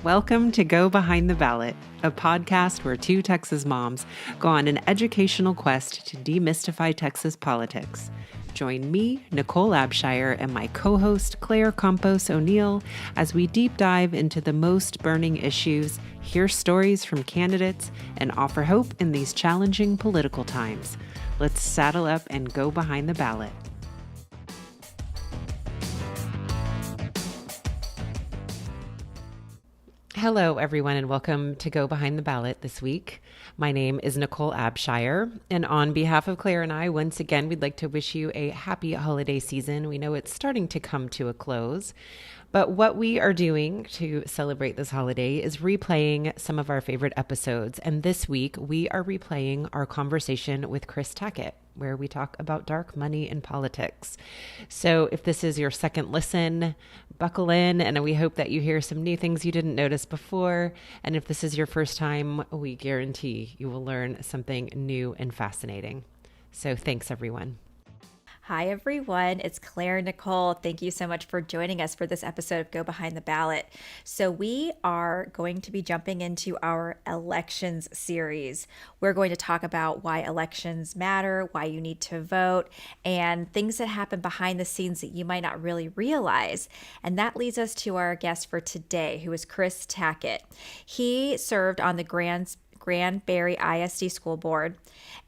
Welcome to Go Behind the Ballot, a podcast where two Texas moms go on an educational quest to demystify Texas politics. Join me, Nichole Abshire, and my co-host Claire Campos O'Neill as we deep dive into the most burning issues, hear stories from candidates, and offer hope in these challenging political times. Let's saddle up and go behind the ballot. Hello, everyone, and welcome to Go Behind the Ballot this week. My name is Nichole Abshire, and on behalf of Claire and I, once again, we'd like to wish you a happy holiday season. We know it's starting to come to a close, but what we are doing to celebrate this holiday is replaying some of our favorite episodes, and this week we are replaying our conversation with Chris Tackett, where we talk about dark money and politics. So if this is your second listen, buckle in, and we hope that you hear some new things you didn't notice before. And if this is your first time, we guarantee you will learn something new and fascinating. So thanks, everyone. Hi, everyone. It's Claire and Nichole. Thank you so much for joining us for this episode of Go Behind the Ballot. So we are going to be jumping into our elections series. We're going to talk about why elections matter, why you need to vote, and things that happen behind the scenes that you might not really realize. And that leads us to our guest for today, who is Chris Tackett. He served on the Granbury ISD school board,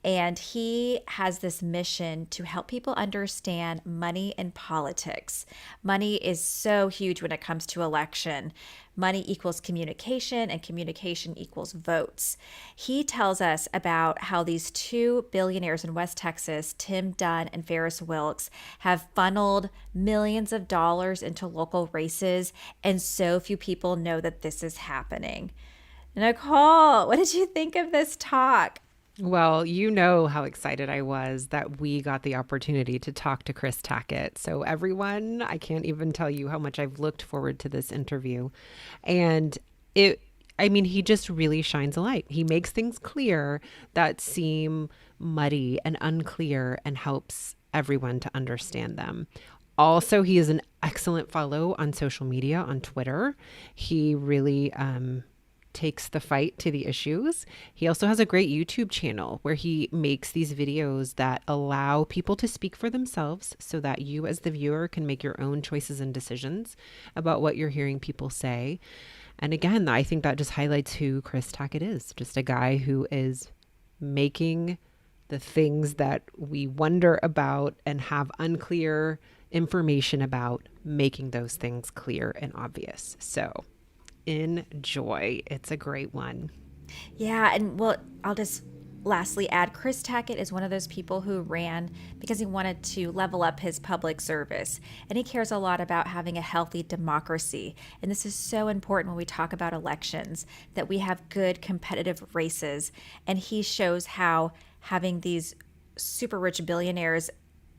and he has this mission to help people understand money and politics. Money is so huge when it comes to election. Money equals communication, and communication equals votes. He tells us about how these two billionaires in West Texas, Tim Dunn and Ferris Wilks, have funneled millions of dollars into local races, and so few people know that this is happening. Nichole, what did you think of this talk? Well, you know how excited I was that we got the opportunity to talk to Chris Tackett. So everyone, I can't even tell you how much I've looked forward to this interview. And he just really shines a light. He makes things clear that seem muddy and unclear and helps everyone to understand them. Also, he is an excellent follow on social media, on Twitter. He really takes the fight to the issues. He also has a great YouTube channel where he makes these videos that allow people to speak for themselves so that you as the viewer can make your own choices and decisions about what you're hearing people say. And again, I think that just highlights who Chris Tackett is, just a guy who is making the things that we wonder about and have unclear information about, making those things clear and obvious. So enjoy. It's a great one. Yeah, and well, I'll just lastly add, Chris Tackett is one of those people who ran because he wanted to level up his public service, and he cares a lot about having a healthy democracy. And this is so important when we talk about elections, that we have good competitive races. And he shows how having these super rich billionaires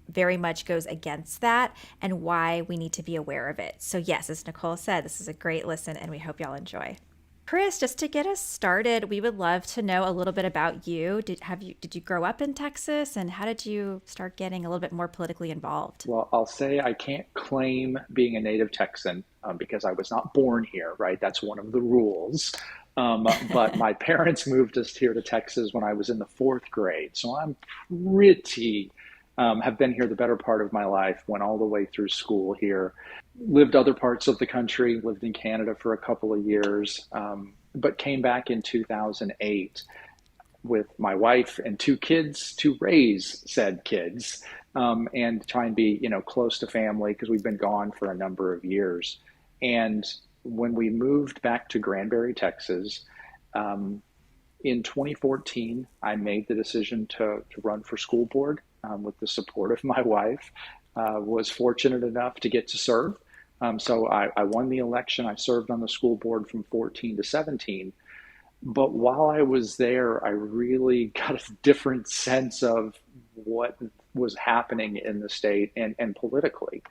very much goes against that, and why we need to be aware of it. So yes, as Nichole said, this is a great listen, and we hope y'all enjoy. Chris, just to get us started, we would love to know a little bit about you. Did you grow up in Texas, and how did you start getting a little bit more politically involved? Well, I'll say I can't claim being a native Texan because I was not born here, right? That's one of the rules. But my parents moved us here to Texas when I was in the fourth grade. So I'm have been here the better part of my life, went all the way through school here, lived other parts of the country, lived in Canada for a couple of years, but came back in 2008 with my wife and two kids to raise said kids and try and be, close to family because we've been gone for a number of years. And when we moved back to Granbury, Texas, in 2014, I made the decision to run for school board. With the support of my wife, was fortunate enough to get to serve. So I won the election. I served on the school board from 14 to 17. But while I was there, I really got a different sense of what was happening in the state and politically.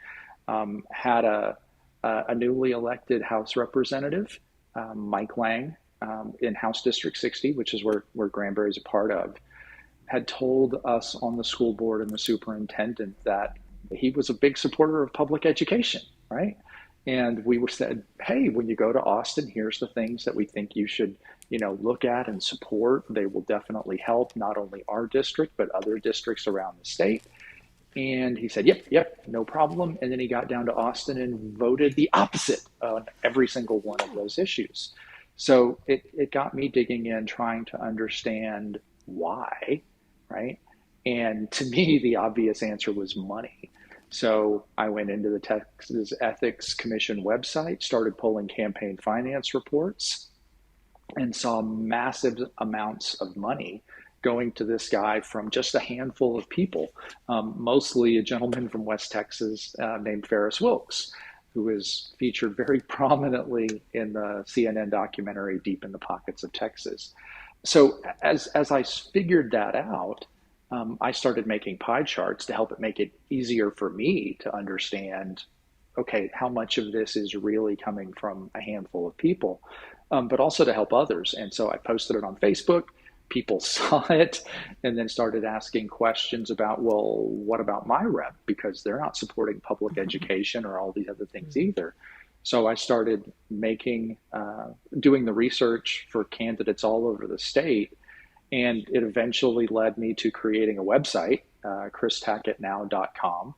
Had a newly elected House representative, Mike Lang, in House District 60, which is where Granbury is a part of, had told us on the school board and the superintendent that he was a big supporter of public education, right? And we were said, hey, when you go to Austin, here's the things that we think you should, look at and support. They will definitely help not only our district, but other districts around the state. And he said, yep, no problem. And then he got down to Austin and voted the opposite on every single one of those issues. So it got me digging in, trying to understand why, right? And to me, the obvious answer was money. So I went into the Texas Ethics Commission website, started pulling campaign finance reports, and saw massive amounts of money going to this guy from just a handful of people, mostly a gentleman from West Texas named Ferris Wilkes, who is featured very prominently in the CNN documentary Deep in the Pockets of Texas. So as I figured that out, I started making pie charts to help it make it easier for me to understand, okay, how much of this is really coming from a handful of people, but also to help others. And so I posted it on Facebook. People saw it and then started asking questions about, well, what about my rep? Because they're not supporting public education or all these other things either. So I started doing the research for candidates all over the state. And it eventually led me to creating a website, christackettnow.com.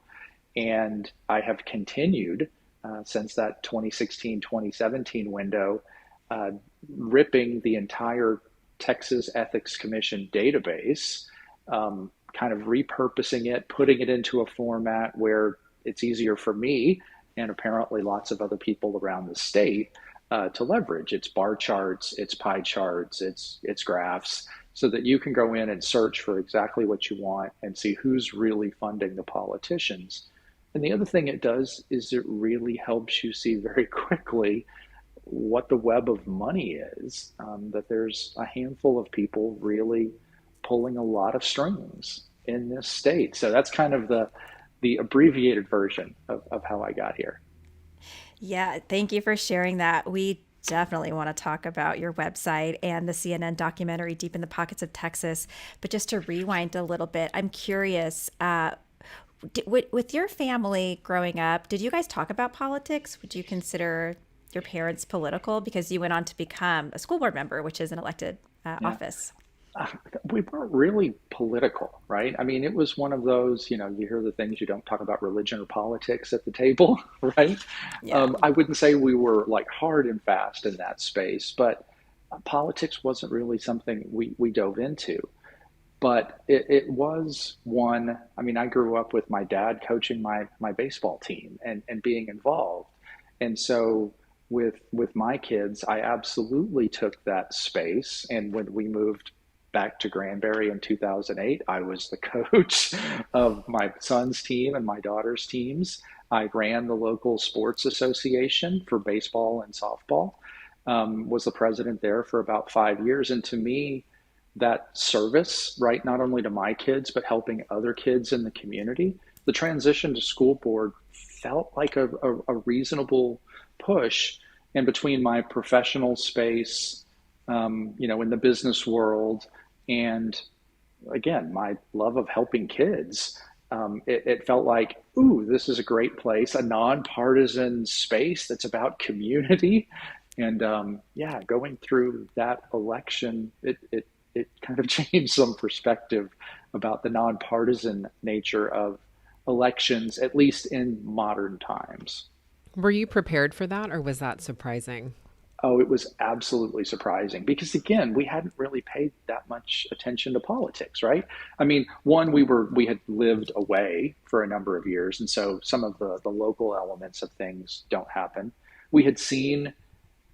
And I have continued since that 2016, 2017 window, ripping the entire Texas Ethics Commission database, kind of repurposing it, putting it into a format where it's easier for me and apparently lots of other people around the state to leverage. It's bar charts, it's pie charts, it's graphs, so that you can go in and search for exactly what you want and see who's really funding the politicians. And the other thing it does is it really helps you see very quickly what the web of money is, that there's a handful of people really pulling a lot of strings in this state. So that's kind of the abbreviated version of how I got here. Yeah, thank you for sharing that. We definitely want to talk about your website and the CNN documentary Deep in the Pockets of Texas. But just to rewind a little bit, I'm curious, with your family growing up, did you guys talk about politics? Would you consider your parents political? Because you went on to become a school board member, which is an elected office. We weren't really political, right? I mean, it was one of those, you hear the things, you don't talk about religion or politics at the table, right? Yeah. I wouldn't say we were like hard and fast in that space, but politics wasn't really something we dove into. But it was one, I mean, I grew up with my dad coaching my baseball team and being involved. And so with my kids, I absolutely took that space. And when we moved back to Granbury in 2008, I was the coach of my son's team and my daughter's teams. I ran the local sports association for baseball and softball, was the president there for about 5 years. And to me, that service, right, not only to my kids, but helping other kids in the community, the transition to school board felt like a reasonable push. And between my professional space, in the business world, and again, my love of helping kids, it felt like, ooh, this is a great place, a nonpartisan space that's about community. And going through that election, it kind of changed some perspective about the nonpartisan nature of elections, at least in modern times. Were you prepared for that, or was that surprising? Oh, it was absolutely surprising because, again, we hadn't really paid that much attention to politics, right? I mean, one, we had lived away for a number of years, and so some of the local elements of things don't happen. We had seen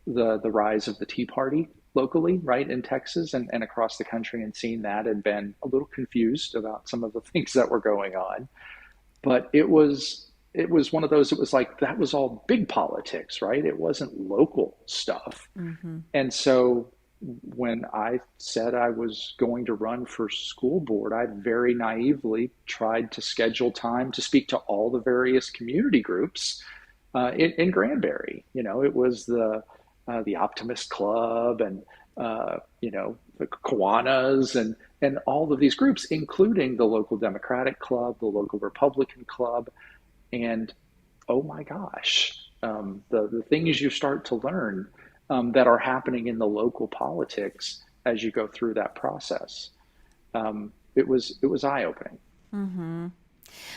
the rise of the Tea Party locally, right, in Texas and across the country, and seen that and been a little confused about some of the things that were going on. But it was one of those, it was like, that was all big politics, right? It wasn't local stuff. Mm-hmm. And so when I said I was going to run for school board, I very naively tried to schedule time to speak to all the various community groups in Granbury. It was the Optimist Club and, the Kiwanis and all of these groups, including the local Democratic Club, the local Republican Club. And oh my gosh, the things you start to learn that are happening in the local politics as you go through that process. It was eye opening.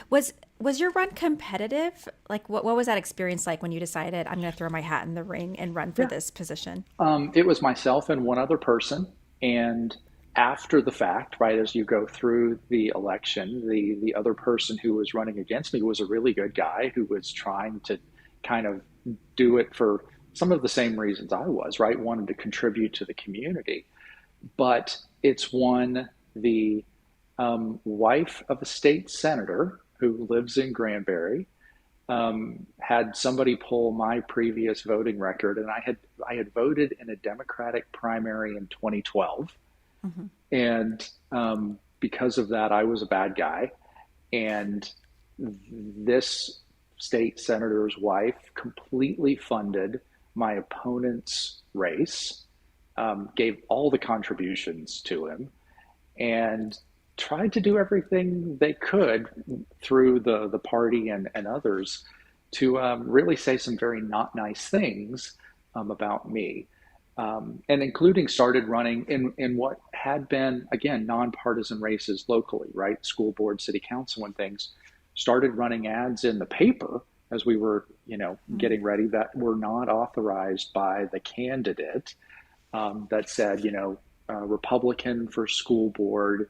Was your run competitive? Like what was that experience like when you decided I'm going to throw my hat in the ring and run for Yeah. this position? It was myself and one other person. And after the fact, right, as you go through the election, the other person who was running against me was a really good guy who was trying to kind of do it for some of the same reasons I was, right? Wanted to contribute to the community. But it's one, the wife of a state senator who lives in Granbury had somebody pull my previous voting record, and I had voted in a Democratic primary in 2012, Hmm. and because of that, I was a bad guy, and this state senator's wife completely funded my opponent's race, gave all the contributions to him, and tried to do everything they could through the party and others to really say some very not nice things about me. And including started running in what had been, again, nonpartisan races locally, right? School board, city council, and things. Started running ads in the paper as we were, getting ready that were not authorized by the candidate, that said, Republican for school board,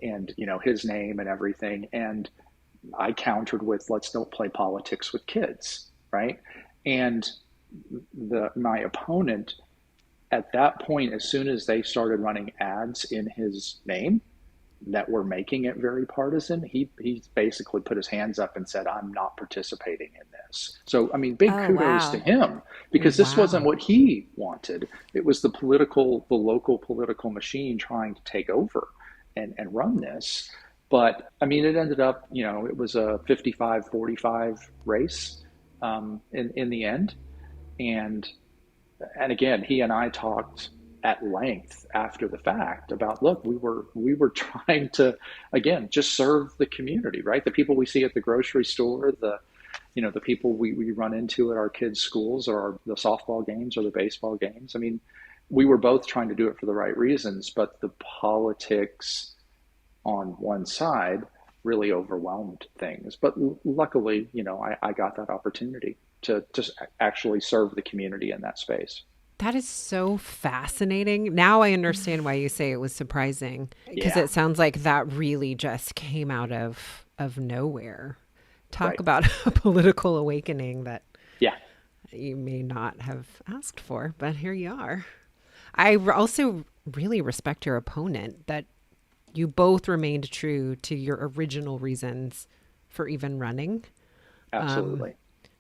and his name and everything. And I countered with, let's don't play politics with kids, right? And my opponent at that point, as soon as they started running ads in his name that were making it very partisan, he basically put his hands up and said, I'm not participating in this. So, I mean, big Oh, kudos to wow. him, because this wasn't Wow. what he wanted. It was the local political machine trying to take over and run this. But I mean, it ended up, it was a 55-45 race in the end. And again, he and I talked at length after the fact about, look, we were trying to, again, just serve the community, right? The people we see at the grocery store, the people we run into at our kids' schools, or the softball games or the baseball games. I mean, we were both trying to do it for the right reasons, but the politics on one side really overwhelmed things. But luckily, I got that opportunity to just actually serve the community in that space. That is so fascinating. Now I understand why you say it was surprising, because Yeah, it sounds like that really just came out of nowhere. Talk right. about a political awakening that Yeah, you may not have asked for, but here you are. Also really respect your opponent, that you both remained true to your original reasons for even running. absolutely.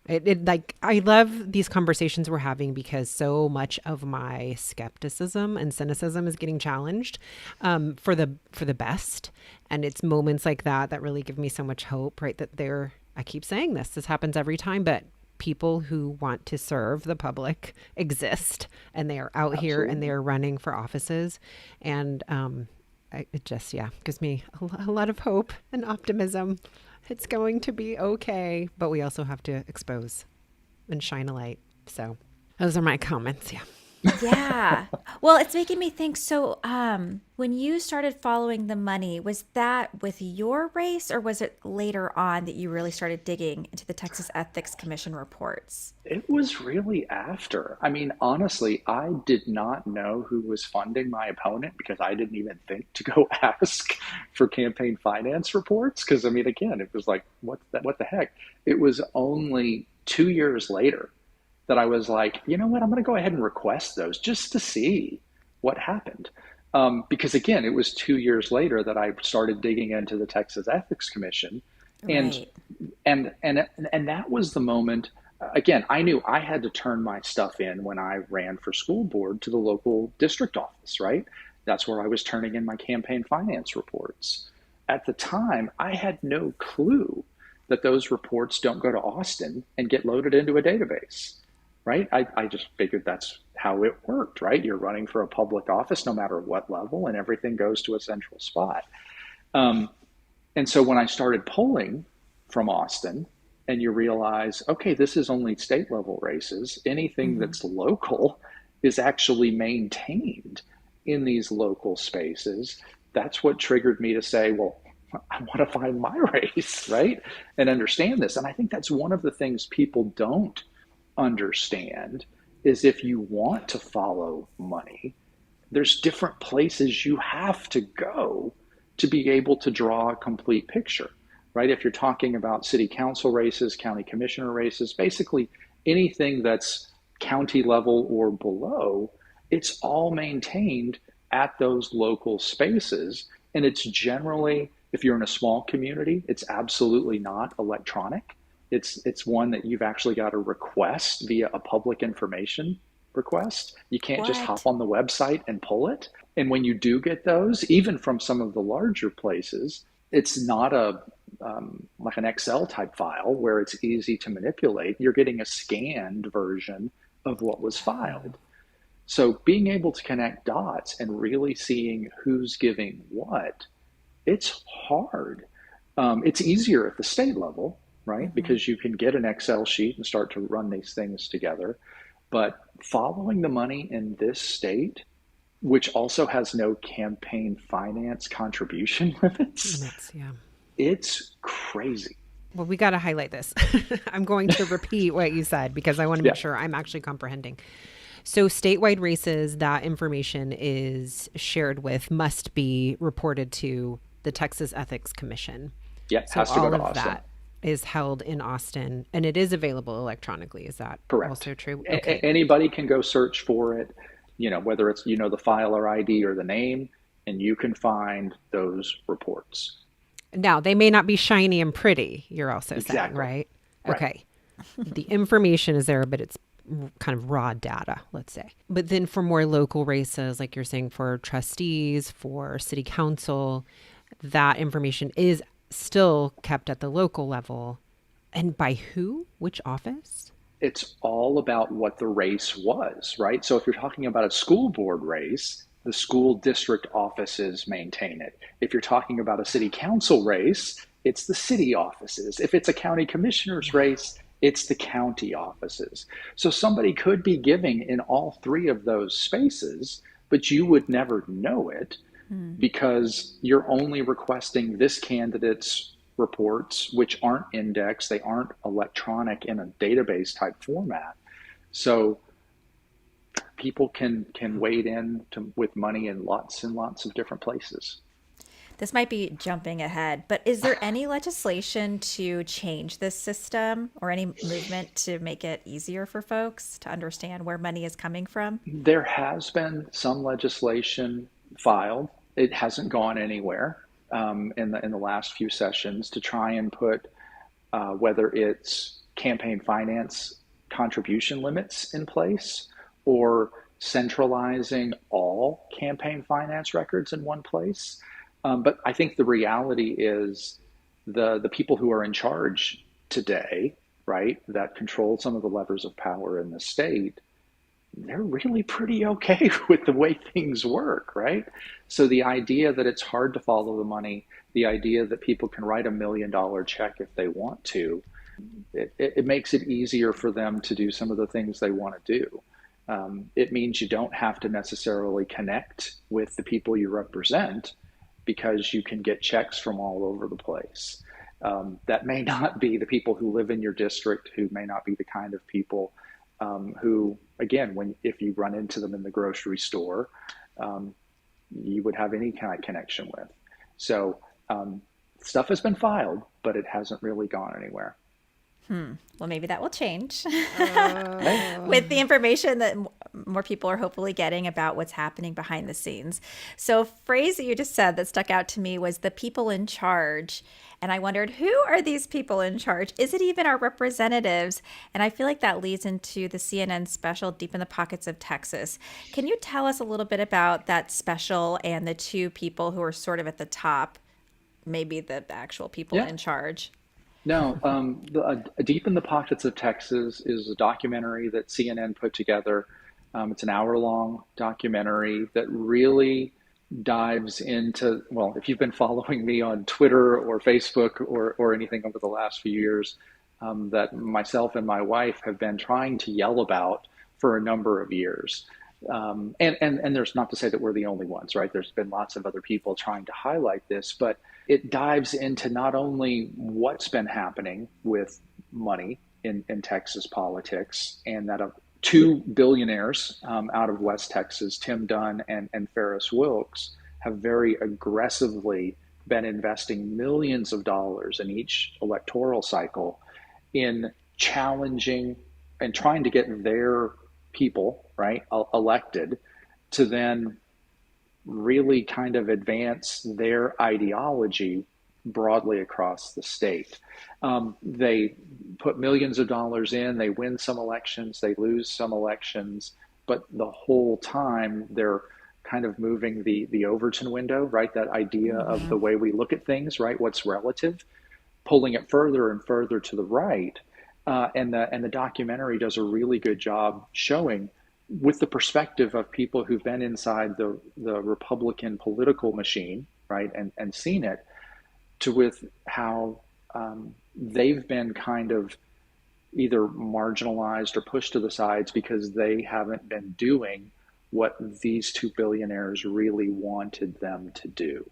Like, I love these conversations we're having, because so much of my skepticism and cynicism is getting challenged, for the best. And it's moments like that that really give me so much hope, right? That I keep saying this happens every time, but people who want to serve the public exist, and they are out here and they Absolutely. are running for offices. And it just, yeah, gives me a lot of hope and optimism. It's going to be okay, but we also have to expose and shine a light. So those are my comments. Yeah. Yeah. Well, it's making me think. So, when you started following the money, was that with your race, or was it later on that you really started digging into the Texas Ethics Commission reports? It was really after. I mean, honestly, I did not know who was funding my opponent, because I didn't even think to go ask for campaign finance reports. Because, I mean, again, it was like, what the heck? It was only 2 years later that I was like, you know what, I'm going to go ahead and request those just to see what happened. Because again, it was 2 years later that I started digging into the Texas Ethics Commission, and Right. and that was the moment. Again, I knew I had to turn my stuff in when I ran for school board to the local district office, right? That's where I was turning in my campaign finance reports. At the time, I had no clue that those reports don't go to Austin and get loaded into a database, right? I just figured that's how it worked, right? You're running for a public office no matter what level, and everything goes to a central spot. Um, and so when I started polling from Austin, and you realize, okay, this is only state level races. Anything Mm-hmm. that's local is actually maintained in these local spaces. That's what triggered me to say, well, I want to find my race, right? And understand this. And I think that's one of the things people don't understand is if you want to follow money, there's different places you have to go to be able to draw a complete picture, right? If you're talking about city council races, county commissioner races, basically anything that's county level or below, it's all maintained at those local spaces. And it's generally, if you're in a small community, it's absolutely not electronic. It's one that you've actually got to request via a public information request. You can't just hop What? on the website and pull it. And when you do get those, even from some of the larger places, it's not a like an Excel type file where it's easy to manipulate. You're getting a scanned version of what was filed. So being able to connect dots and really seeing who's giving what, it's hard. It's easier at the state level, right? Mm-hmm. Because you can get an Excel sheet and start to run these things together. But following the money in this state, which also has no campaign finance contribution limits, Limits, yeah. it's crazy. Well, we got to highlight this. I'm going to repeat what you said because I want to Yeah, make sure I'm actually comprehending. So, statewide races, that information is shared with, must be reported to the Texas Ethics Commission. yeah, it So, has to go all to of Austin. that is held in Austin and it is available electronically. Is that Correct. also true? Okay. Anybody can go search for it, whether it's, the filer ID or the name, and you can find those reports. Now, they may not be shiny and pretty, you're also saying, Exactly. right? Right. Okay. The information is there, but it's kind of raw data, let's say. But then for more local races, like you're saying, for trustees, for city council, that information is still kept at the local level. And by who? Which office? It's all about what the race was, right? So if you're talking about a school board race, the school district offices maintain it. If you're talking about a city council race, it's the city offices. If it's a county commissioner's race, it's the county offices. So somebody could be giving in all three of those spaces, but you would never know it because you're only requesting this candidate's reports, which aren't indexed, they aren't electronic in a database type format. So people can wade in with money in lots and lots of different places. This might be jumping ahead, but is there any legislation to change this system or any movement to make it easier for folks to understand where money is coming from? There has been some legislation filed. It hasn't gone anywhere in the last few sessions to try and put whether it's campaign finance contribution limits in place or centralizing all campaign finance records in one place. But I think the reality is the people who are in charge today, right, that control some of the levers of power in the state, they're really pretty okay with the way things work, right? So the idea that it's hard to follow the money, the idea that people can write $1 million check if they want to, it makes it easier for them to do some of the things they want to do. It means you don't have to necessarily connect with the people you represent because you can get checks from all over the place. That may not be the people who live in your district, who may not be the kind of people who, again, if you run into them in the grocery store, you would have any kind of connection with. So stuff has been filed, but it hasn't really gone anywhere. Well, maybe that will change Hey, with the information that more people are hopefully getting about what's happening behind the scenes. So a phrase that you just said that stuck out to me was the people in charge. And I wondered, who are these people in charge? Is it even our representatives? And I feel like that leads into the CNN special, Deep in the Pockets of Texas. Can you tell us a little bit about that special and the two people who are sort of at the top, maybe the actual people yeah. in charge? No, Deep in the Pockets of Texas is a documentary that CNN put together. It's an hour-long documentary that really dives into, well, if you've been following me on Twitter or Facebook or anything over the last few years, that myself and my wife have been trying to yell about for a number of years. And there's not to say that we're the only ones, right? There's been lots of other people trying to highlight this, but it dives into not only what's been happening with money in Texas politics, and that two billionaires out of West Texas, Tim Dunn and Ferris Wilkes, have very aggressively been investing millions of dollars in each electoral cycle in challenging and trying to get their people, right, elected to then really kind of advance their ideology broadly across the state. They put millions of dollars in, they win some elections, they lose some elections, but the whole time they're kind of moving the Overton window, right? That idea of the way we look at things, right? What's relative, pulling it further and further to the right. And the documentary does a really good job showing, with the perspective of people who've been inside the Republican political machine, right, and seen it, with how they've been kind of either marginalized or pushed to the sides because they haven't been doing what these two billionaires really wanted them to do.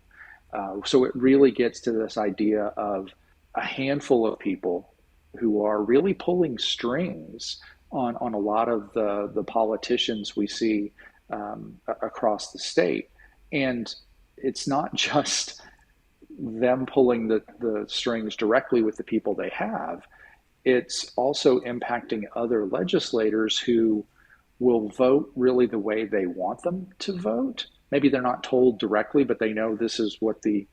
So it really gets to this idea of a handful of people who are really pulling strings on a lot of the politicians we see across the state. And it's not just them pulling the strings directly with the people they have. It's also impacting other legislators who will vote really the way they want them to vote. Maybe they're not told directly, but they know this is what the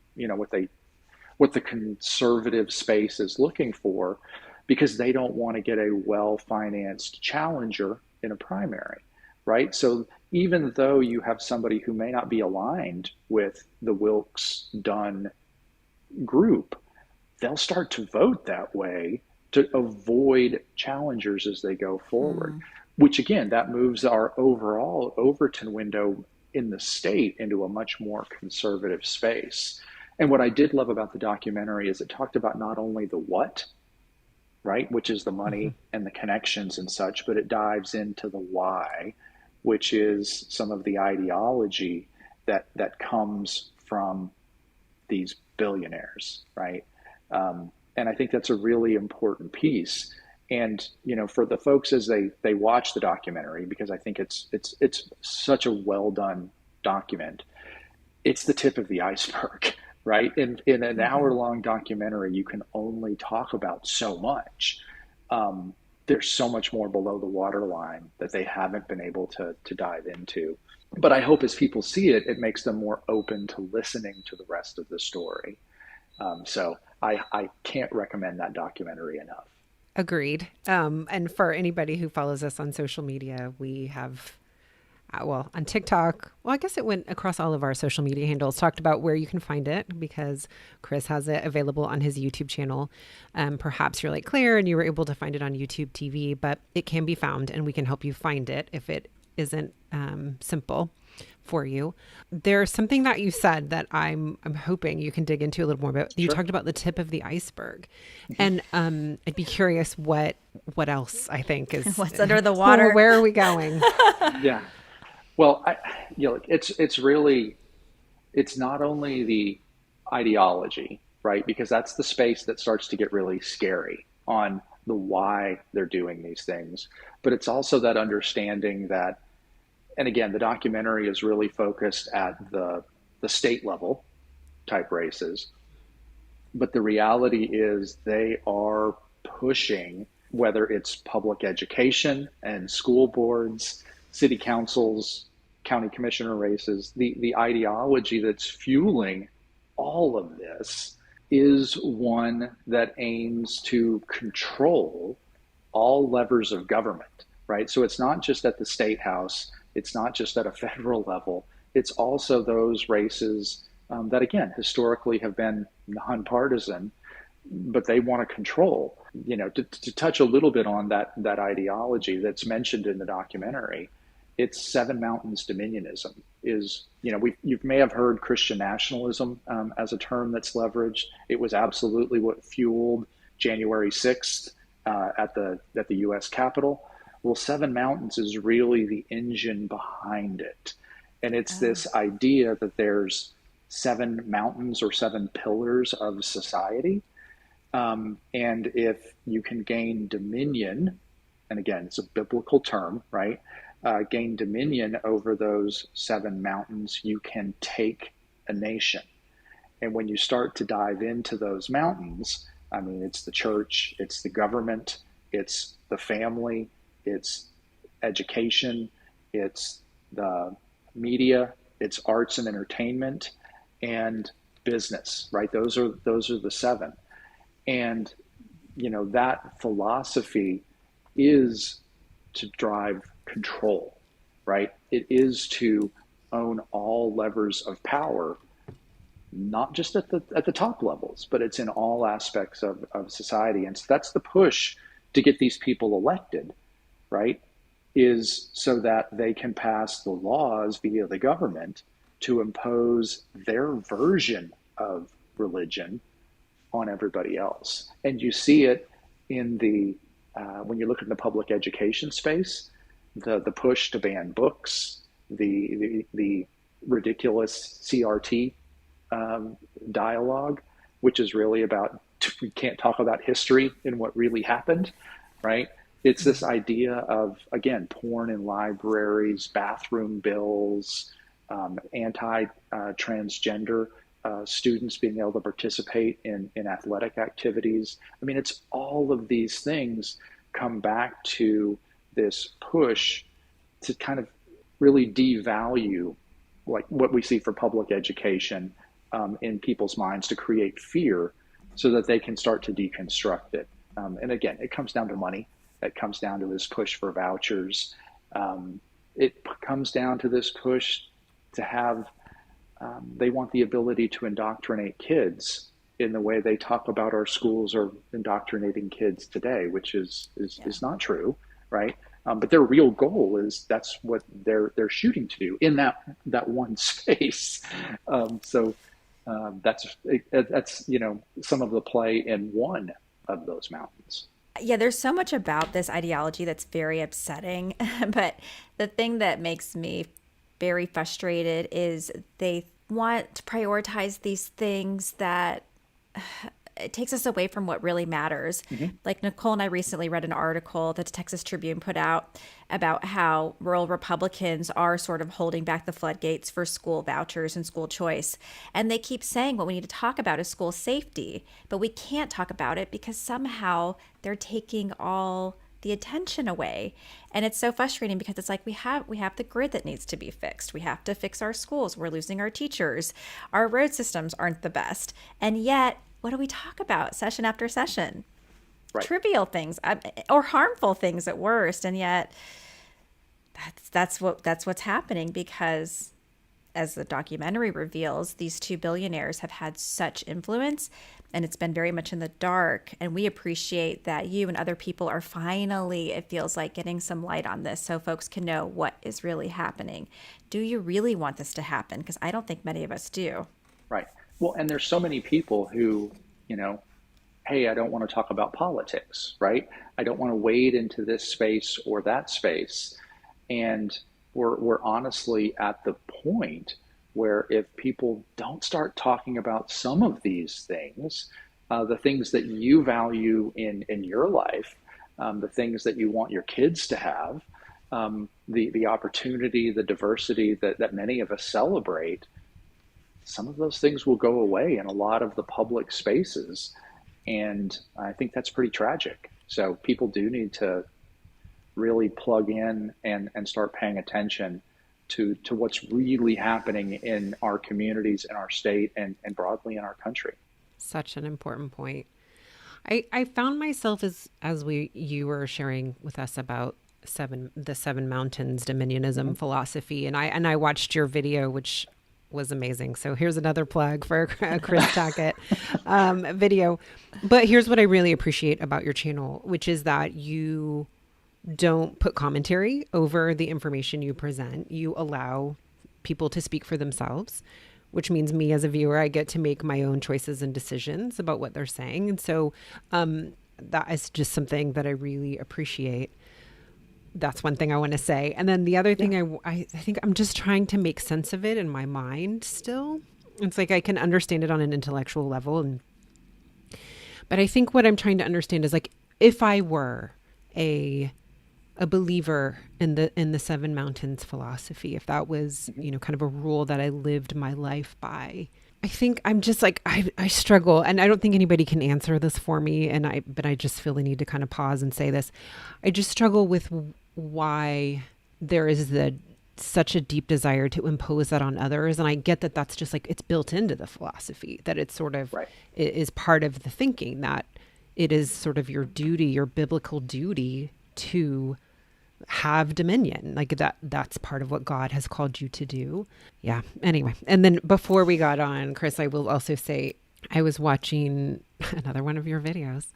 conservative space is looking for, because they don't want to get a well-financed challenger in a primary, right? So even though you have somebody who may not be aligned with the Wilkes-Dunn group, they'll start to vote that way to avoid challengers as they go forward, which again, that moves our overall Overton window in the state into a much more conservative space. And what I did love about the documentary is it talked about not only the what, right, which is the money and the connections and such, but it dives into the why, which is some of the ideology that comes from these billionaires, right? And I think that's a really important piece. And for the folks as they watch the documentary, because I think it's such a well done document, it's the tip of the iceberg, right? In an hour-long documentary, you can only talk about so much. There's so much more below the waterline that they haven't been able to dive into. But I hope as people see it, it makes them more open to listening to the rest of the story. So I can't recommend that documentary enough. Agreed. And for anybody who follows us on social media, we have, on TikTok, I guess it went across all of our social media handles, talked about where you can find it, because Chris has it available on his YouTube channel. Perhaps you're like Claire and you were able to find it on YouTube TV, but it can be found and we can help you find it if it isn't simple for you. There's something that you said that I'm hoping you can dig into a little more about. You talked about the tip of the iceberg, and I'd be curious what else I think is what's under the water. Where are we going? Yeah. Well, it's really, it's not only the ideology, right? Because that's the space that starts to get really scary on the why they're doing these things. But it's also that understanding that, and again, the documentary is really focused at the state level type races. But the reality is they are pushing, whether it's public education and school boards, city councils, county commissioner races, the ideology that's fueling all of this is one that aims to control all levers of government, right? So it's not just at the state house, it's not just at a federal level, it's also those races that, again, historically have been nonpartisan, but they want to control. To touch a little bit on that ideology that's mentioned in the documentary, it's Seven Mountains Dominionism. You may have heard Christian nationalism as a term that's leveraged. It was absolutely what fueled January 6th at the U.S. Capitol. Well, Seven Mountains is really the engine behind it, and it's Oh, this idea that there's seven mountains or seven pillars of society, and if you can gain dominion, and again, it's a biblical term, right? Gain dominion over those seven mountains, you can take a nation. And when you start to dive into those mountains, I mean, it's the church, it's the government, it's the family, it's education, it's the media, it's arts and entertainment, and business, right? Those are the seven. And that philosophy is to drive control, right? It is to own all levers of power, not just at the top levels, but it's in all aspects of society. And so that's the push to get these people elected, right? Is so that they can pass the laws via the government to impose their version of religion on everybody else. And you see it in the when you look at the public education space, the push to ban books, the ridiculous CRT dialogue, which is really about we can't talk about history and what really happened, right? It's this idea of, again, porn in libraries, bathroom bills, anti-transgender students being able to participate in athletic activities. I mean, it's all of these things come back to this push to kind of really devalue like what we see for public education in people's minds, to create fear so that they can start to deconstruct it. And again, it comes down to money. It comes down to this push for vouchers. It comes down to this push to have, they want the ability to indoctrinate kids in the way they talk about our schools are indoctrinating kids today, which is not true, right? But their real goal is that's what they're shooting to do in that one space. That's some of the play in one of those mountains. yeah, there's so much about this ideology that's very upsetting. But the thing that makes me very frustrated is they want to prioritize these things that it takes us away from what really matters. Mm-hmm. Like Nichole and I recently read an article that the Texas Tribune put out about how rural Republicans are sort of holding back the floodgates for school vouchers and school choice. And they keep saying what we need to talk about is school safety, but we can't talk about it because somehow they're taking all the attention away. And it's so frustrating because it's like we have the grid that needs to be fixed. We have to fix our schools. We're losing our teachers. Our road systems aren't the best. And yet, what do we talk about session after session? Right. Trivial things or harmful things at worst. And yet that's what's happening because, as the documentary reveals, these two billionaires have had such influence and it's been very much in the dark. And we appreciate that you and other people are finally, it feels like, getting some light on this so folks can know what is really happening. Do you really want this to happen? Because I don't think many of us do. Right. Well, and there's so many people who, hey, I don't want to talk about politics, right? I don't want to wade into this space or that space. And we're honestly at the point where if people don't start talking about some of these things, the things that you value in your life, the things that you want your kids to have, the opportunity, the diversity that many of us celebrate, some of those things will go away in a lot of the public spaces. And I think that's pretty tragic. So people do need to really plug in and start paying attention to what's really happening in our communities, in our state, and broadly in our country. Such an important point. I found myself as you were sharing with us about the seven mountains dominionism philosophy, and I watched your video, which was amazing. So here's another plug for Chris Tackett video. But here's what I really appreciate about your channel, which is that you don't put commentary over the information you present. You allow people to speak for themselves, which means me as a viewer, I get to make my own choices and decisions about what they're saying. And so that is just something that I really appreciate. That's one thing I want to say. And then the other thing, I think I'm just trying to make sense of it in my mind still. It's like I can understand it on an intellectual level, but I think what I'm trying to understand is like, if I were a believer in the Seven Mountains philosophy, if that was, kind of a rule that I lived my life by, I think I'm just like, I struggle, and I don't think anybody can answer this for me. But I just feel the need to kind of pause and say this. I just struggle with why there is such a deep desire to impose that on others. And I get that that's just like, it's built into the philosophy, that it's sort of, Right. it is part of the thinking, that it is sort of your duty, your biblical duty to have dominion. Like that's part of what God has called you to do. Yeah. Anyway. And then before we got on, Chris, I will also say I was watching another one of your videos.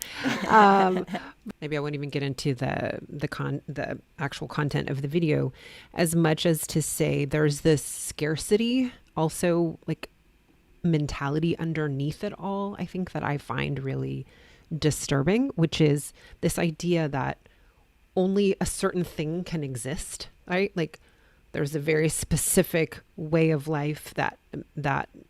Maybe I won't even get into the actual content of the video as much as to say there's this scarcity also, like, mentality underneath it all, I think, that I find really disturbing, which is this idea that only a certain thing can exist, right? Like, there's a very specific way of life that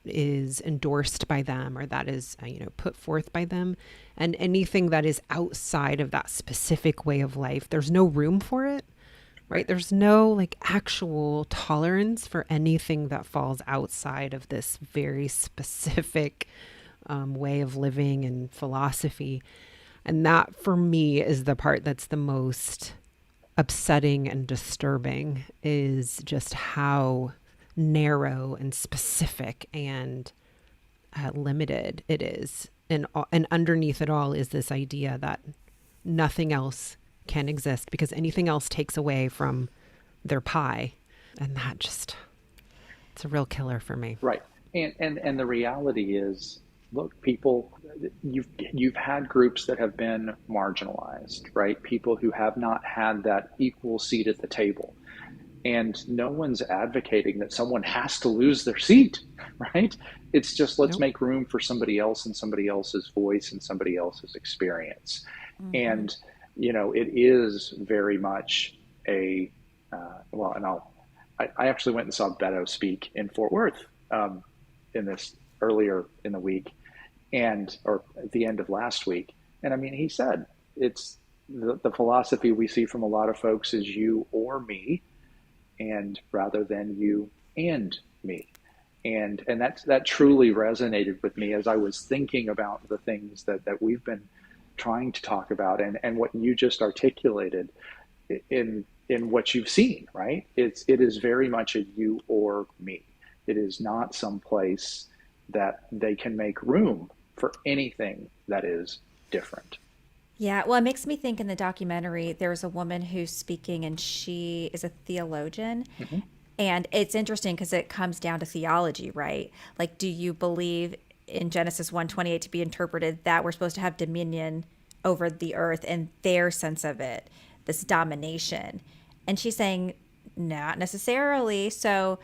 is endorsed by them, or that is, put forth by them. And anything that is outside of that specific way of life, there's no room for it, right? There's no like actual tolerance for anything that falls outside of this very specific way of living and philosophy. And that, for me, is the part that's the most upsetting and disturbing, is just how narrow and specific and limited it is. And underneath it all is this idea that nothing else can exist because anything else takes away from their pie. And that just, it's a real killer for me. Right. And the reality is, look, people, you've had groups that have been marginalized, right? People who have not had that equal seat at the table. And no one's advocating that someone has to lose their seat, right? It's just, let's make room for somebody else and somebody else's voice and somebody else's experience. Mm-hmm. And, it is very much I actually went and saw Beto speak in Fort Worth in this earlier in the week, or at the end of last week. And I mean, he said, it's the philosophy we see from a lot of folks is you or me, and rather than you and me. And that truly resonated with me as I was thinking about the things that we've been trying to talk about, and what you just articulated in what you've seen, right? It is very much a you or me. It is not some place that they can make room for anything that is different. Yeah, well, it makes me think, in the documentary, there's a woman who's speaking, and she is a theologian. Mm-hmm. And it's interesting because it comes down to theology, right? Like, do you believe in Genesis 1:28 to be interpreted that we're supposed to have dominion over the earth and their sense of it, this domination? And she's saying, not necessarily. So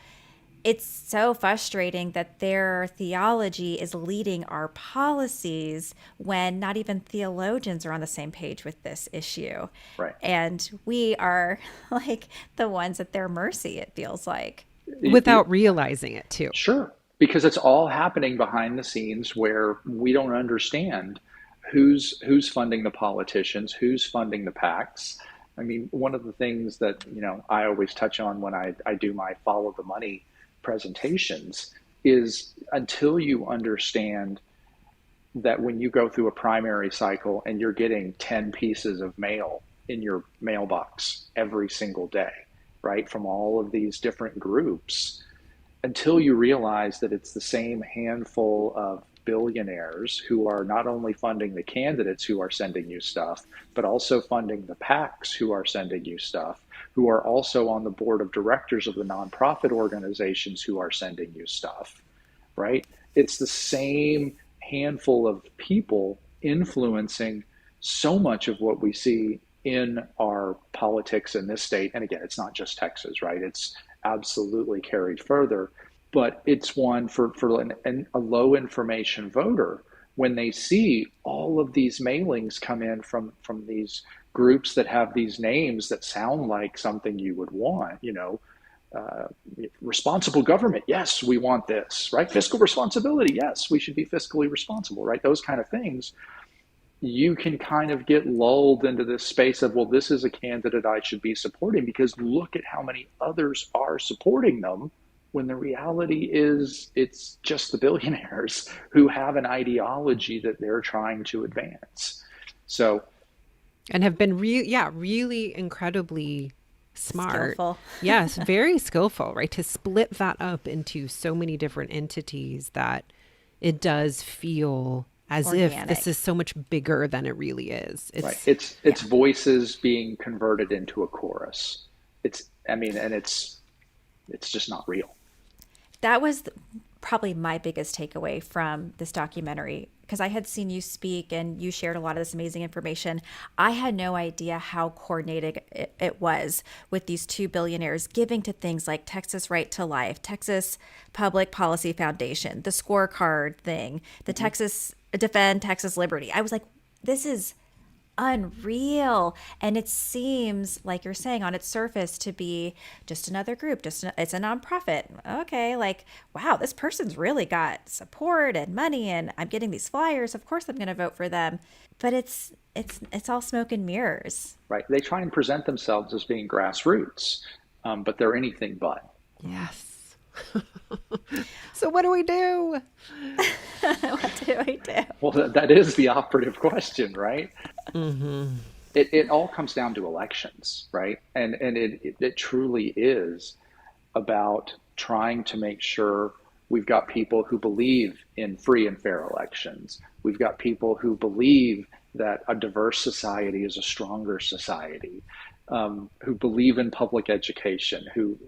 it's so frustrating that their theology is leading our policies when not even theologians are on the same page with this issue. Right. And we are like the ones at their mercy, it feels like. Without realizing it too. Sure. Because it's all happening behind the scenes where we don't understand who's funding the politicians, who's funding the PACs. I mean, one of the things that, I always touch on when I do my follow the money presentations is, until you understand that when you go through a primary cycle and you're getting 10 pieces of mail in your mailbox every single day, right, from all of these different groups, until you realize that it's the same handful of billionaires who are not only funding the candidates who are sending you stuff, but also funding the PACs who are sending you stuff, who are also on the board of directors of the nonprofit organizations who are sending you stuff, right? It's the same handful of people influencing so much of what we see in our politics in this state. And again, it's not just Texas, right? It's absolutely carried further, but it's one for a low information voter when they see all of these mailings come in from these groups that have these names that sound like something you would want, uh, responsible government, yes, we want this, right? Fiscal responsibility, yes, we should be fiscally responsible, right? Those kind of things. You can kind of get lulled into this space of, well, this is a candidate I should be supporting because look at how many others are supporting them, when the reality is it's just the billionaires who have an ideology that they're trying to advance. So, And have been really incredibly smart. Skillful. Yes, very skillful, right? To split that up into so many different entities that it does feel as if Organic. this is so much bigger than it really is. right, It's it's voices being converted into a chorus. It's just not real. That was probably my biggest takeaway from this documentary, because I had seen you speak and you shared a lot of this amazing information. I had no idea how coordinated it was with these two billionaires giving to things like Texas Right to Life, Texas Public Policy Foundation, the scorecard thing, the Texas Defend Texas Liberty. I was like, this is unreal. And it seems like you're saying on its surface to be just another group, it's a nonprofit. Okay, like, wow, this person's really got support and money and I'm getting these flyers. Of course I'm going to vote for them. But it's all smoke and mirrors. Right? They try and present themselves as being grassroots, but they're anything but. yes. So what do we do? What do I do? Well, that is the operative question, right? It all comes down to elections, right? And it truly is about trying to make sure we've got people who believe in free and fair elections. We've got people who believe that a diverse society is a stronger society, who believe in public education, who,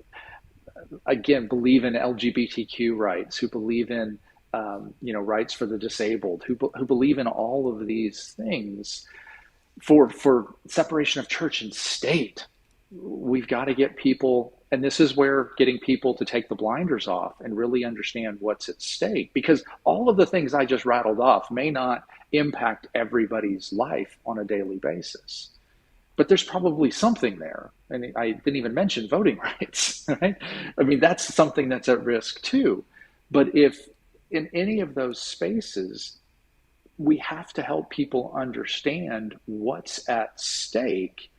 again, believe in LGBTQ rights, who believe in rights for the disabled, who believe in all of these things. For separation of church and state, we've got to get people, and this is where getting people to take the blinders off and really understand what's at stake, because all of the things I just rattled off may not impact everybody's life on a daily basis, but there's probably something there. And I didn't even mention voting rights, right? I mean, that's something that's at risk too. But if in any of those spaces, we have to help people understand what's at stake,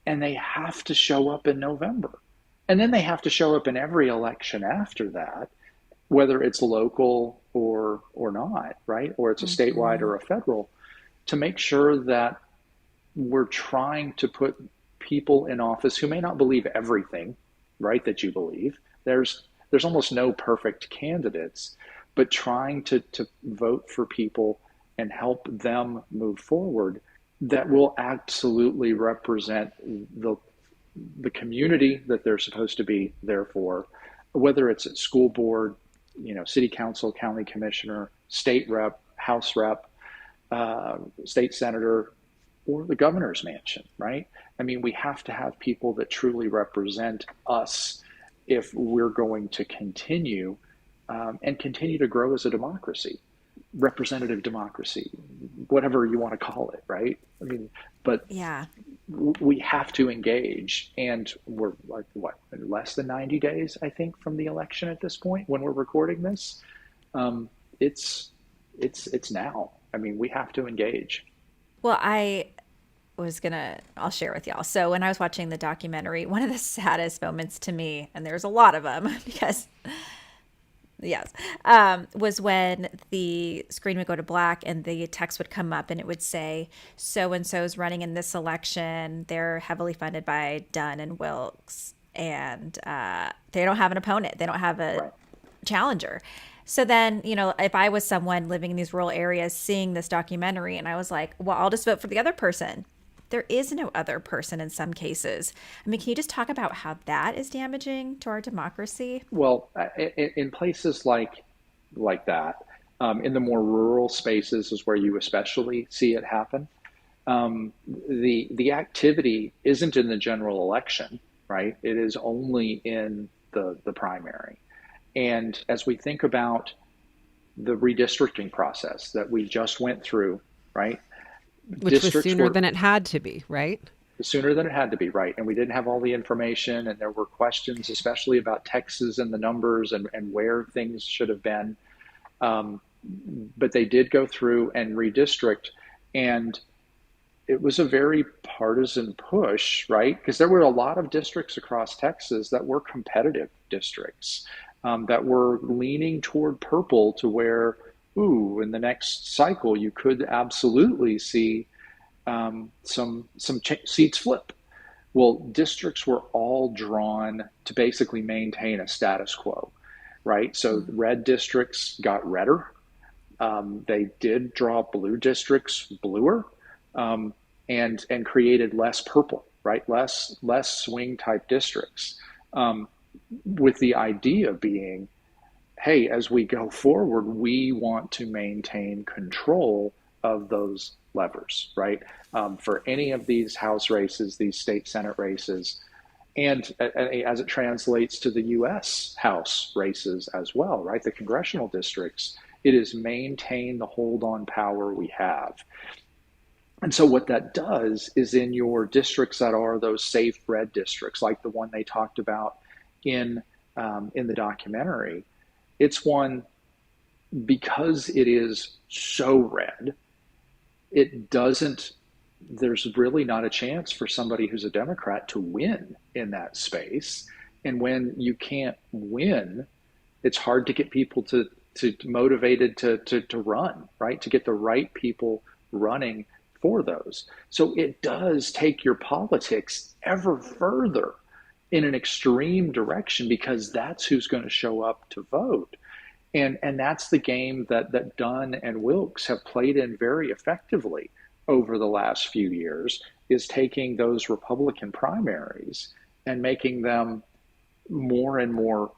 and they have to show up in November. And then they have to show up in every election after that, whether it's local or not, right? Or it's a statewide or a federal, to make sure that we're trying to put people in office who may not believe everything, right, that you believe. There's almost no perfect candidates, but trying to vote for people and help them move forward that will absolutely represent the community that they're supposed to be there for, whether it's at school board, city council, county commissioner, state rep, house rep, state senator, or the governor's mansion, right? I mean, we have to have people that truly represent us if we're going to continue and continue to grow as a democracy, representative democracy, whatever you want to call it, right? I mean, but Yeah. we have to engage, and we're like, what, less than 90 days, I think, from the election at this point when we're recording this. It's now. I mean, we have to engage. Well, I'll share with y'all. So when I was watching the documentary, one of the saddest moments to me, and there's a lot of them because, yes, was when the screen would go to black and the text would come up and it would say, so-and-so's running in this election. They're heavily funded by Dunn and Wilkes, and they don't have an opponent. They don't have a challenger. So then, if I was someone living in these rural areas seeing this documentary and I was like, well, I'll just vote for the other person. There is no other person in some cases. I mean, can you just talk about how that is damaging to our democracy? Well, in places like that, in the more rural spaces is where you especially see it happen. The activity isn't in the general election, right? It is only in the primary. And as we think about the redistricting process that we just went through, right? Which was Districts sooner were than it had to be, right? sooner than it had to be, right? And we didn't have all the information, and there were questions, especially about Texas and the numbers and where things should have been. Um, but they did go through and redistrict, and it was a very partisan push, right? Because there were a lot of districts across Texas that were competitive districts, that were leaning toward purple to where, ooh, in the next cycle, you could absolutely see some seats flip. Well, districts were all drawn to basically maintain a status quo, right? So red districts got redder. They did draw blue districts bluer, and created less purple, right? Less swing type districts, with the idea being, hey, as we go forward, we want to maintain control of those levers, right? For any of these House races, these state Senate races, and as it translates to the U.S. House races as well, right? The congressional districts, it is maintain the hold on power we have. And so what that does is in your districts that are those safe red districts, like the one they talked about in the documentary, it's one, because it is so red, it doesn't, there's really not a chance for somebody who's a Democrat to win in that space. And when you can't win, it's hard to get people to motivated to run, right? To get the right people running for those. So it does take your politics ever further in an extreme direction, because that's who's going to show up to vote. And that's the game that Dunn and Wilkes have played in very effectively over the last few years, is taking those Republican primaries and making them more and more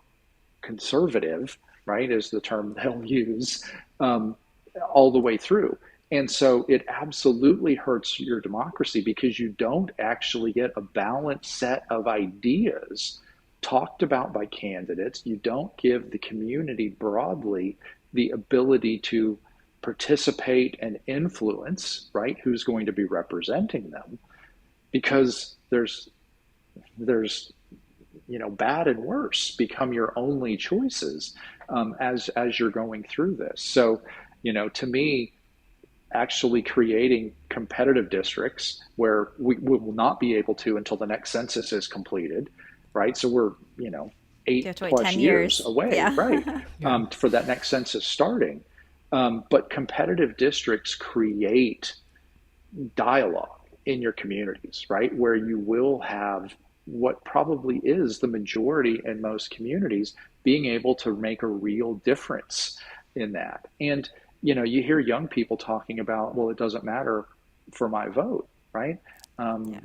conservative, right, is the term they'll use, all the way through. And so it absolutely hurts your democracy, because you don't actually get a balanced set of ideas talked about by candidates. You don't give the community broadly the ability to participate and influence, right, who's going to be representing them, because there's bad and worse become your only choices, as you're going through this. So to me, actually creating competitive districts where we will not be able to until the next census is completed, right? So we're 8+ years away, yeah. right, for that next census starting. But competitive districts create dialogue in your communities, right, where you will have what probably is the majority in most communities being able to make a real difference in that. And you hear young people talking about, well, it doesn't matter for my vote, right?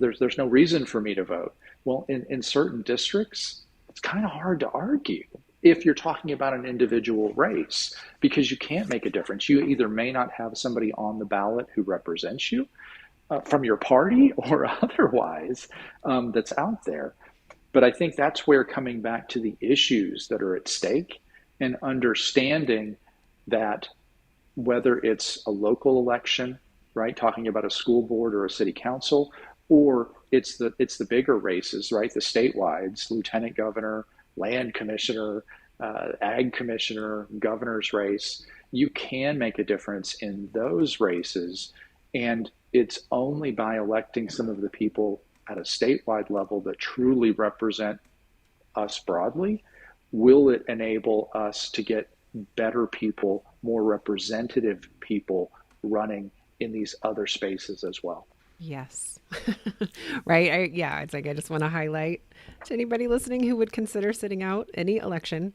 There's no reason for me to vote. Well, in certain districts, it's kind of hard to argue if you're talking about an individual race, because you can't make a difference. You either may not have somebody on the ballot who represents you, from your party or otherwise, that's out there. But I think that's where, coming back to the issues that are at stake and understanding that, whether it's a local election, right, talking about a school board or a city council, or it's the bigger races, right, the statewides, lieutenant governor, land commissioner, ag commissioner, governor's race, you can make a difference in those races. And it's only by electing some of the people at a statewide level that truly represent us broadly will it enable us to get better people, more representative people running in these other spaces as well. Yes. Right. It's like, I just want to highlight to anybody listening who would consider sitting out any election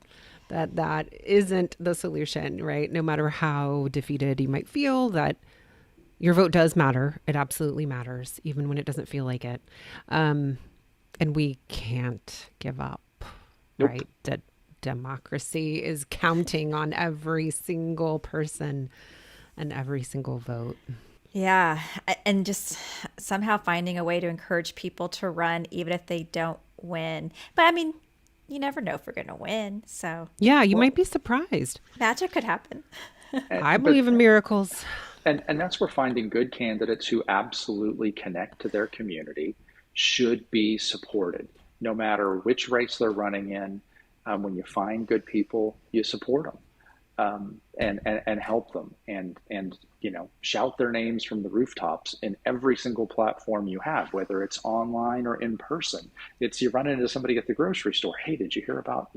that isn't the solution, right? No matter how defeated you might feel, that your vote does matter. It absolutely matters, even when it doesn't feel like it. And we can't give up, Nope. right? That democracy is counting on every single person and every single vote. Yeah. And just somehow finding a way to encourage people to run, even if they don't win. But I mean, you never know if we're going to win. So Yeah, you Well, might be surprised. magic could happen. I but believe in miracles. and that's where finding good candidates who absolutely connect to their community should be supported, no matter which race they're running in. When you find good people, you support them, and help them, and shout their names from the rooftops in every single platform you have, whether it's online or in person. It's you run into somebody at the grocery store. Hey, did you hear about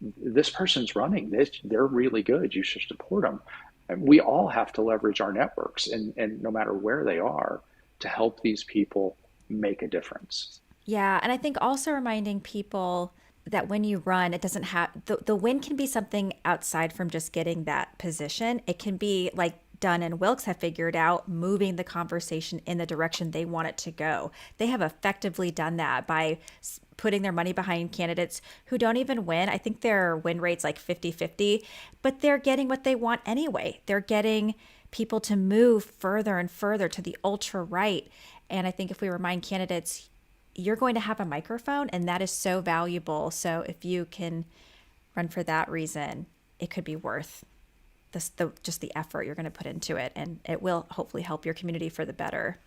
this person's running? They're really good. You should support them. And we all have to leverage our networks, and no matter where they are, to help these people make a difference. Yeah, and I think also reminding people that when you run, it doesn't have the win can be something outside from just getting that position. It can be like Dunn and Wilkes have figured out, moving the conversation in the direction they want it to go. They have effectively done that by putting their money behind candidates who don't even win. I think their win rate's like 50-50, but they're getting what they want anyway. They're getting people to move further and further to the ultra right. And I think if we remind candidates, you're going to have a microphone, and that is so valuable. So if you can run for that reason, it could be worth just the effort you're going to put into it, and it will hopefully help your community for the better.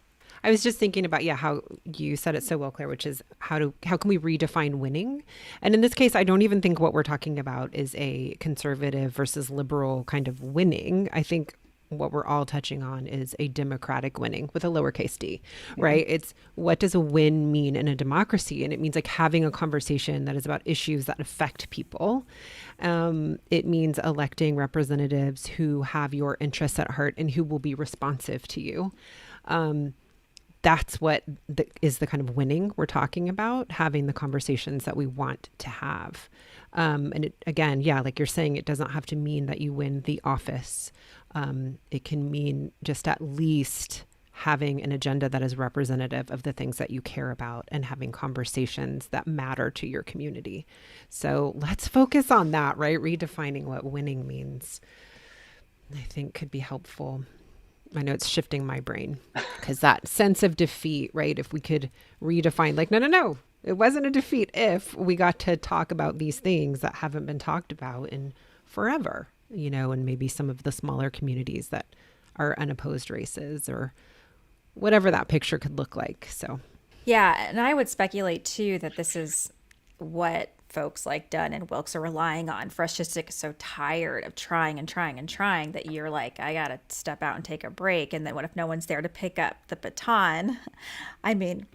I was just thinking about, how you said it so well, Claire, which is how can we redefine winning? And in this case, I don't even think what we're talking about is a conservative versus liberal kind of winning. I think what we're all touching on is a democratic winning with a lowercase d, right? It's what does a win mean in a democracy? And it means like having a conversation that is about issues that affect people. It means electing representatives who have your interests at heart and who will be responsive to you. That's what is the kind of winning we're talking about, having the conversations that we want to have. And it, again, like you're saying, it doesn't have to mean that you win the office. It can mean just at least having an agenda that is representative of the things that you care about and having conversations that matter to your community. So let's focus on that, right? Redefining what winning means, I think, could be helpful. I know it's shifting my brain because that sense of defeat, right? If we could redefine, like, no, it wasn't a defeat if we got to talk about these things that haven't been talked about in forever, and maybe some of the smaller communities that are unopposed races or whatever that picture could look like. So, Yeah, and I would speculate too that this is what folks like Dunn and Wilkes are relying on for us just to get so tired of trying and trying and trying that you're like, I gotta step out and take a break. And then what if no one's there to pick up the baton? I mean,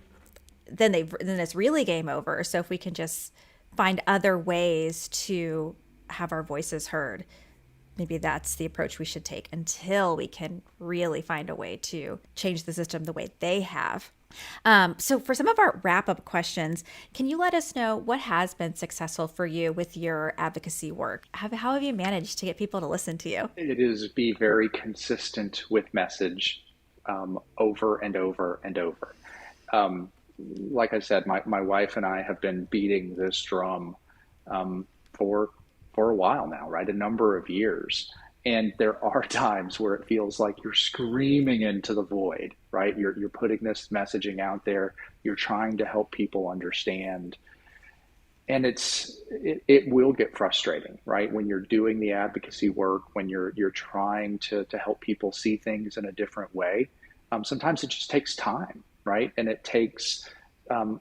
then it's really game over. So if we can just find other ways to have our voices heard, maybe that's the approach we should take until we can really find a way to change the system the way they have. So for some of our wrap-up questions, can you let us know what has been successful for you with your advocacy work? How have you managed to get people to listen to you? It is be very consistent with message, over and over and over. Like I said, my wife and I have been beating this drum for a while now, right? A number of years. And there are times where it feels like you're screaming into the void, right? You're putting this messaging out there. You're trying to help people understand. And it will get frustrating, right? When you're doing the advocacy work, when you're trying to help people see things in a different way. Sometimes it just takes time, right? And it takes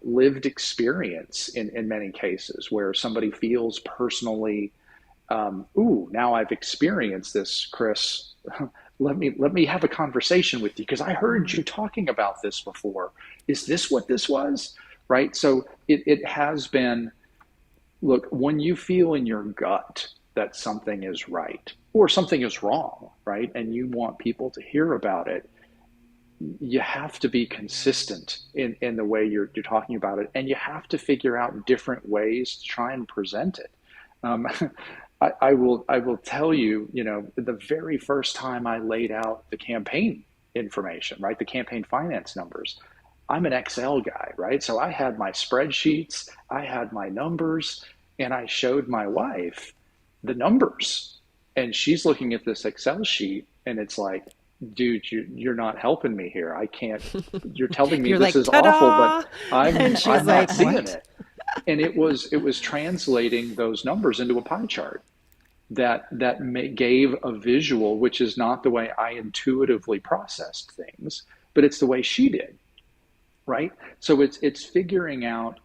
lived experience in many cases where somebody feels personally, now I've experienced this, Chris. Let me have a conversation with you because I heard you talking about this before. Is this what this was? Right? So it has been, look, when you feel in your gut that something is right or something is wrong, right? And you want people to hear about it, you have to be consistent in the way you're talking about it. And you have to figure out different ways to try and present it. I will tell you, the very first time I laid out the campaign information, right, the campaign finance numbers, I'm an Excel guy, right? So I had my spreadsheets, I had my numbers, and I showed my wife the numbers. And she's looking at this Excel sheet, and it's like, dude, you're not helping me here. I can't, you're telling me You're this like, is awful, ta-da! but I'm And she's not like, seeing what? it. And it was translating those numbers into a pie chart that gave a visual, which is not the way I intuitively processed things, but it's the way she did, right? So it's figuring out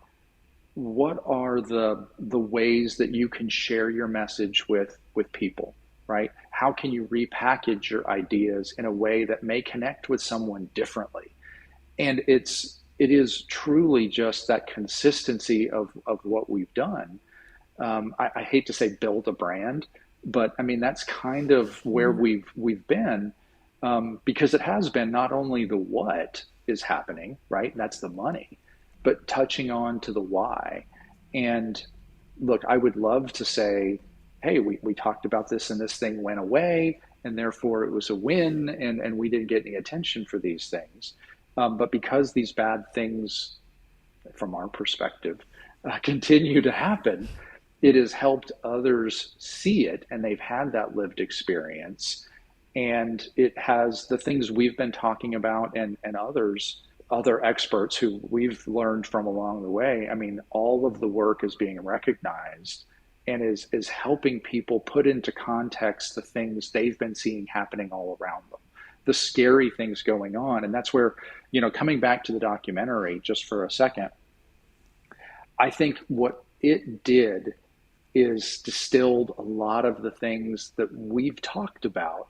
what are the ways that you can share your message with people, right? How can you repackage your ideas in a way that may connect with someone differently? And it is truly just that consistency of what we've done. I hate to say build a brand, but I mean that's kind of where we've been, because it has been not only the what is happening, right? That's the money, but touching on to the why. And look, I would love to say, hey, we talked about this and this thing went away, and therefore it was a win, and we didn't get any attention for these things. But because these bad things, from our perspective, continue to happen, it has helped others see it, and they've had that lived experience. And it has the things we've been talking about, and other experts who we've learned from along the way. I mean, all of the work is being recognized and is helping people put into context the things they've been seeing happening all around them, the scary things going on. And that's where, coming back to the documentary just for a second, I think what it did is distilled a lot of the things that we've talked about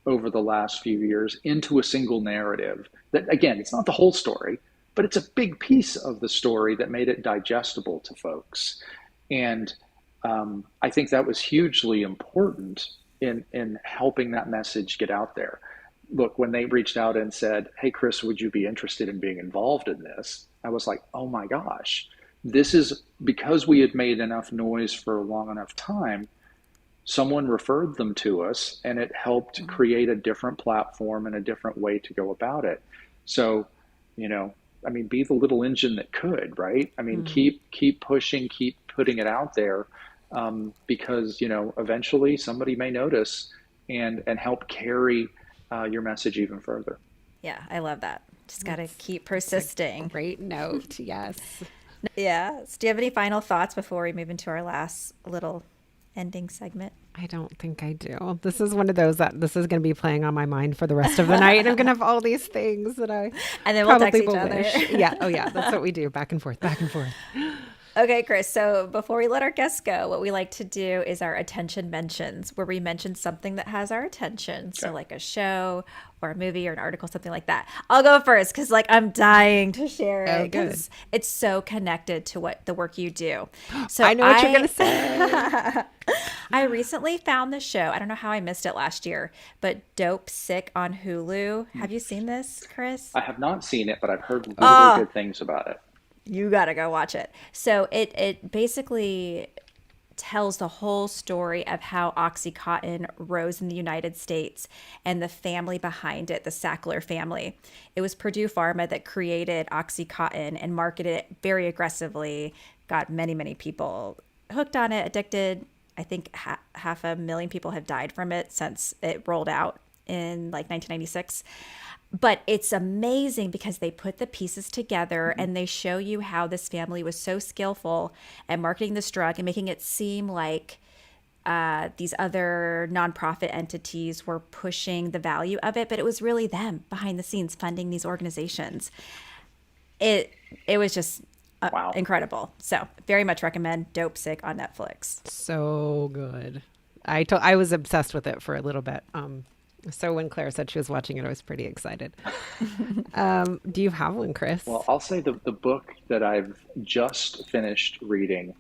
over the last few years into a single narrative that, again, it's not the whole story, but it's a big piece of the story that made it digestible to folks. And I think that was hugely important in helping that message get out there. Look, when they reached out and said, hey, Chris, would you be interested in being involved in this? I was like, oh my gosh, this is because we had made enough noise for a long enough time. Someone referred them to us, and it helped create a different platform and a different way to go about it. So, I mean, be the little engine that could, right? I mean, keep pushing, keep putting it out there, because, eventually somebody may notice and help carry your message even further. Yeah, I love that. Just got to keep persisting. Great note. Yes. Yeah. So do you have any final thoughts before we move into our last little ending segment? I don't think I do. This is one of those that this is going to be playing on my mind for the rest of the night. And I'm going to have all these things that I and then we'll text each will other. wish. Yeah. Oh, yeah. That's what we do. Back and forth, back and forth. Okay, Chris. So before we let our guests go, what we like to do is our attention mentions, where we mention something that has our attention. So like a show or a movie or an article, something like that. I'll go first because I'm dying to share it because it's so connected to what the work you do. So I know what you're going to say. I recently found the show. I don't know how I missed it last year, but Dopesick on Hulu. Have you seen this, Chris? I have not seen it, but I've heard really good things about it. You got to go watch it. So it basically tells the whole story of how Oxycontin rose in the United States and the family behind it, the Sackler family. It was Purdue Pharma that created Oxycontin and marketed it very aggressively, got many, many people hooked on it, addicted. I think 500,000 people have died from it since it rolled out in 1996. But it's amazing because they put the pieces together and they show you how this family was so skillful at marketing this drug and making it seem like these other nonprofit entities were pushing the value of it, but it was really them behind the scenes funding these organizations. It was just incredible. So very much recommend Dopesick on Netflix. So good. I was obsessed with it for a little bit. So when Claire said she was watching it, I was pretty excited. Do you have one, Chris? Well, I'll say the book that I've just finished reading,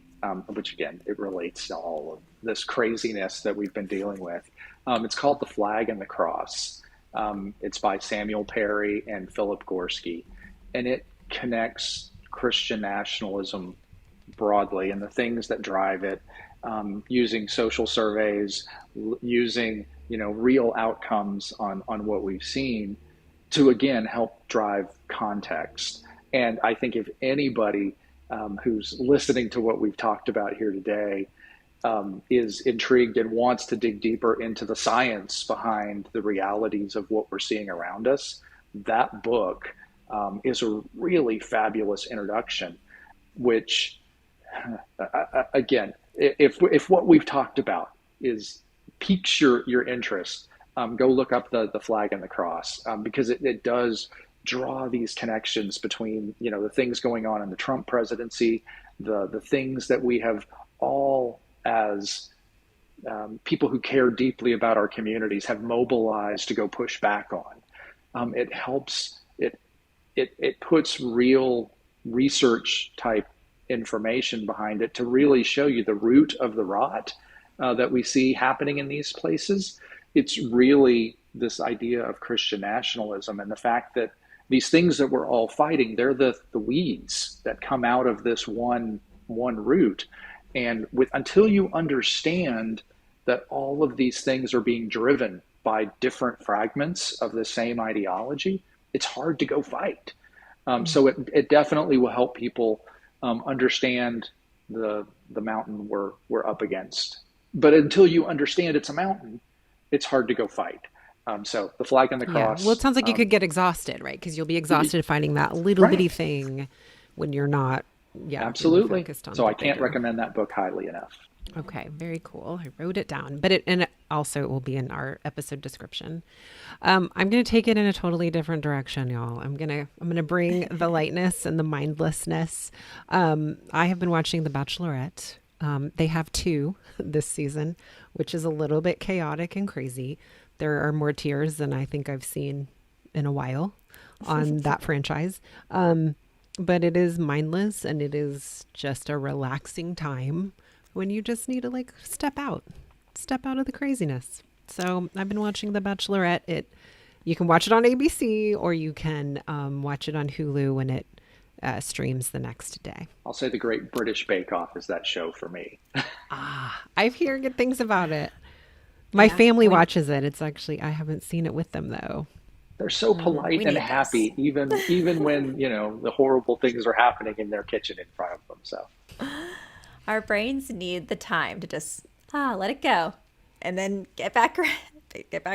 which again, it relates to all of this craziness that we've been dealing with. It's called The Flag and the Cross. It's by Samuel Perry and Philip Gorski, and it connects Christian nationalism broadly and the things that drive it, using social surveys, using real outcomes on what we've seen to, again, help drive context. And I think if anybody who's listening to what we've talked about here today is intrigued and wants to dig deeper into the science behind the realities of what we're seeing around us, that book is a really fabulous introduction, which again, if what we've talked about is piques your interest, go look up the flag and the cross, because it does draw these connections between, the things going on in the Trump presidency, the things that we have all, as people who care deeply about our communities, have mobilized to go push back on. It helps, it puts real research type information behind it to really show you the root of the rot that we see happening in these places. It's really this idea of Christian nationalism, and the fact that these things that we're all fighting, they're the weeds that come out of this one root. And until you understand that all of these things are being driven by different fragments of the same ideology, it's hard to go fight. So it definitely will help people understand the mountain we're up against. But until you understand it's a mountain, it's hard to go fight. So the flag and the cross. Yeah. Well, it sounds like you could get exhausted, right? Because you'll be exhausted finding that little bitty thing when you're not. Yeah, absolutely. Really focused on so I can't recommend that book highly enough. Okay, very cool. I wrote it down, but it also will be in our episode description. I'm going to take it in a totally different direction, y'all. I'm going to bring the lightness and the mindlessness. I have been watching The Bachelorette. They have 2 this season, which is a little bit chaotic and crazy. There are more tears than I think I've seen in a while on that franchise. But it is mindless, and it is just a relaxing time when you just need to step out of the craziness. So I've been watching The Bachelorette. You can watch it on ABC, or you can watch it on Hulu when it streams the next day. I'll say The Great British Bake Off is that show for me. I've heard good things about it. My family watches it. It's actually, I haven't seen it with them though. They're so polite and happy, even when, the horrible things are happening in their kitchen in front of them. So our brains need the time to just let it go, and then get back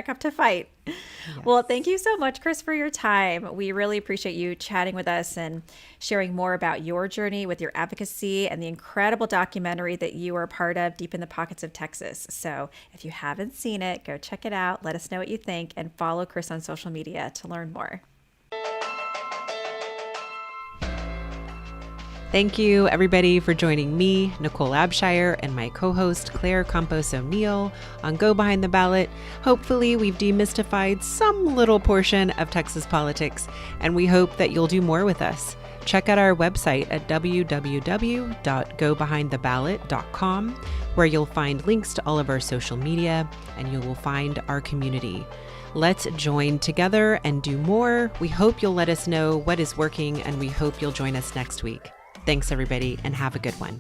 up to fight. Yes. Well, thank you so much, Chris, for your time. We really appreciate you chatting with us and sharing more about your journey with your advocacy and the incredible documentary that you are a part of, Deep in the Pockets of Texas. So if you haven't seen it, go check it out. Let us know what you think, and follow Chris on social media to learn more. Thank you, everybody, for joining me, Nichole Abshire, and my co-host, Claire Campos O'Neill, on Go Behind the Ballot. Hopefully, we've demystified some little portion of Texas politics, and we hope that you'll do more with us. Check out our website at www.gobehindtheballot.com, where you'll find links to all of our social media, and you will find our community. Let's join together and do more. We hope you'll let us know what is working, and we hope you'll join us next week. Thanks, everybody, and have a good one.